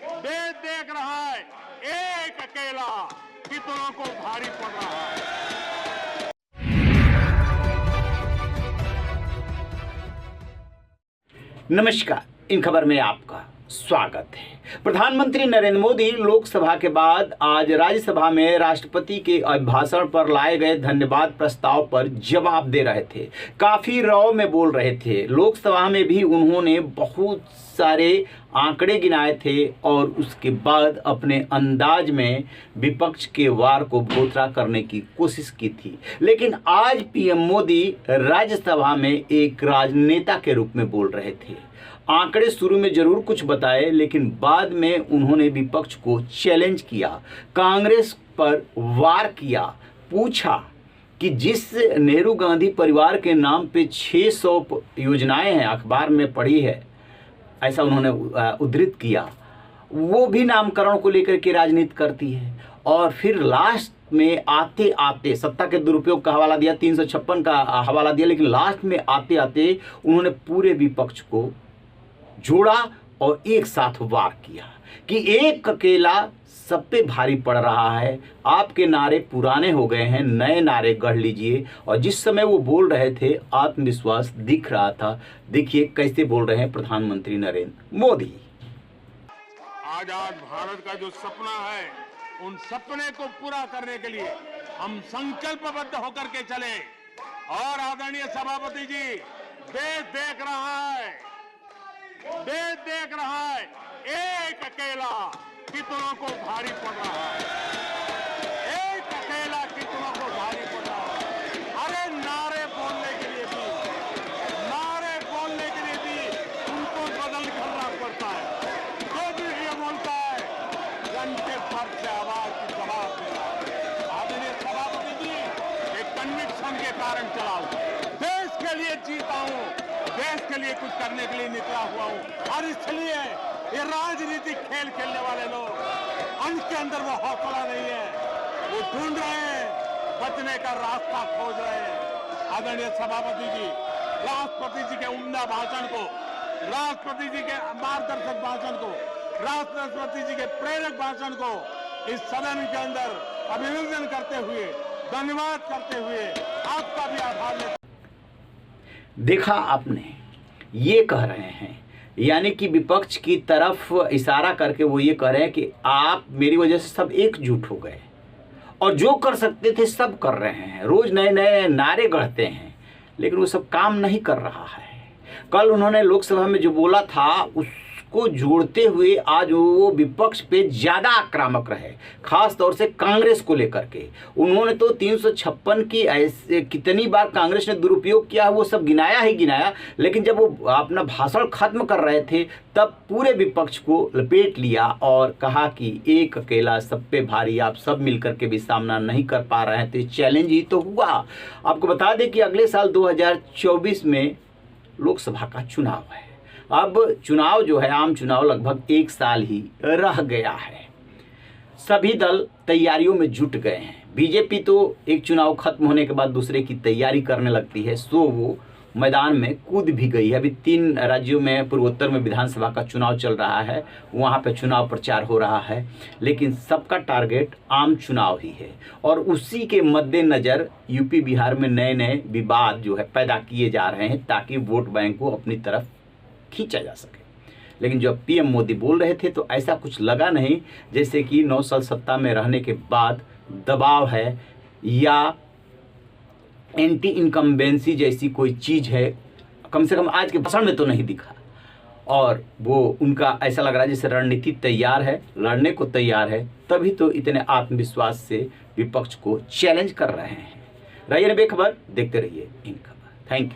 देश देख रहा है एक अकेला कितनों को भारी पड़ रहा है। नमस्कार, इन खबर में आपका स्वागत है। प्रधानमंत्री नरेंद्र मोदी लोकसभा के बाद आज राज्यसभा में राष्ट्रपति के अभिभाषण पर लाए गए धन्यवाद प्रस्ताव पर जवाब दे रहे थे। काफी रौ में बोल रहे थे। लोकसभा में भी उन्होंने बहुत सारे आंकड़े गिनाए थे और उसके बाद अपने अंदाज में विपक्ष के वार को भोथरा करने की कोशिश की थी। लेकिन आज पीएम मोदी राज्यसभा में एक राजनेता के रूप में बोल रहे थे। आंकड़े शुरू में जरूर कुछ बताए, लेकिन बाद में उन्होंने विपक्ष को चैलेंज किया, कांग्रेस पर वार किया, पूछा कि जिस नेहरू गांधी परिवार के नाम पे 600 योजनाएं हैं, अखबार में पढ़ी है, ऐसा उन्होंने उद्धृत किया, वो भी नामकरण को लेकर के राजनीति करती है। और फिर लास्ट में आते आते सत्ता के दुरुपयोग का हवाला दिया, 356 का हवाला दिया, लेकिन लास्ट में आते आते उन्होंने पूरे विपक्ष को जोड़ा और एक साथ वार किया कि एक अकेला सब पे भारी पड़ रहा है। आपके नारे पुराने हो गए हैं, नए नारे गढ़ लीजिए। और जिस समय वो बोल रहे थे आत्मविश्वास दिख रहा था। देखिए कैसे बोल रहे हैं प्रधानमंत्री नरेंद्र मोदी। आजाद भारत का जो सपना है, उन सपने को पूरा करने के लिए हम संकल्पबद्ध होकर के चले। और आदरणीय सभापति जी, देश देख रहा है, देश देख रहा है एक अकेला कितनों को भारी पड़ रहा है। एक अकेला कितनों को भारी पड़ रहा है। अरे नारे बोलने के लिए भी उनको बदल करना पड़ता है। जो भी ये बोलता है घंटे भर से आवाज की जवाब दे रहा है। आदरणीय सभापति जी, एक कन्विक्शन के कारण चला हूं, देश के लिए जीता हूं, देश के लिए कुछ करने के लिए निकला हुआ हूं। और इसलिए ये राजनीतिक खेल खेलने वाले लोग, उनके अंदर वो हौसला नहीं है, वो ढूंढ रहे हैं, बचने का रास्ता खोज रहे हैं। आदरणीय सभापति जी, राष्ट्रपति जी के उम्दा भाषण को, राष्ट्रपति जी के मार्गदर्शक भाषण को, राष्ट्रपति जी के प्रेरक भाषण को इस सदन के अंदर अभिनंदन करते हुए, धन्यवाद करते हुए आपका भी आभार। देखा आपने, ये कह रहे हैं, यानी कि विपक्ष की तरफ इशारा करके वो ये कह रहे हैं कि आप मेरी वजह से सब एकजुट हो गए और जो कर सकते थे सब कर रहे हैं। रोज नए नए नारे गढ़ते हैं, लेकिन वो सब काम नहीं कर रहा है। कल उन्होंने लोकसभा में जो बोला था उसको जोड़ते हुए आज वो विपक्ष पे ज़्यादा आक्रामक रहे, खास तौर से कांग्रेस को लेकर के। उन्होंने तो 356 की ऐसे कितनी बार कांग्रेस ने दुरुपयोग किया वो सब गिनाया ही गिनाया, लेकिन जब वो अपना भाषण खत्म कर रहे थे तब पूरे विपक्ष को लपेट लिया और कहा कि एक अकेला सब पे भारी, आप सब मिलकर के भी सामना नहीं कर पा रहे हैं, तो चैलेंज ही तो हुआ। आपको बता दें कि अगले साल 2024 में लोकसभा का चुनाव है। अब चुनाव जो है, आम चुनाव लगभग एक साल ही रह गया है। सभी दल तैयारियों में जुट गए हैं। बीजेपी तो एक चुनाव खत्म होने के बाद दूसरे की तैयारी करने लगती है, सो वो मैदान में कूद भी गई है। अभी 3 राज्यों में, पूर्वोत्तर में विधानसभा का चुनाव चल रहा है, वहाँ पे चुनाव प्रचार हो रहा है, लेकिन सबका टारगेट आम चुनाव ही है। और उसी के मद्देनज़र यूपी बिहार में नए नए विवाद जो है पैदा किए जा रहे हैं ताकि वोट बैंक को अपनी तरफ खींचा जा सके। लेकिन जब पीएम मोदी बोल रहे थे तो ऐसा कुछ लगा नहीं जैसे कि 9 साल सत्ता में रहने के बाद दबाव है या एंटी इनकम्बेंसी जैसी कोई चीज़ है। कम से कम आज के भाषण में तो नहीं दिखा। और वो उनका ऐसा लग रहा है जैसे रणनीति तैयार है, लड़ने को तैयार है, तभी तो इतने आत्मविश्वास से विपक्ष को चैलेंज कर रहे हैं। रहिए बेखबर, देखते रहिए इन खबर। Thank you.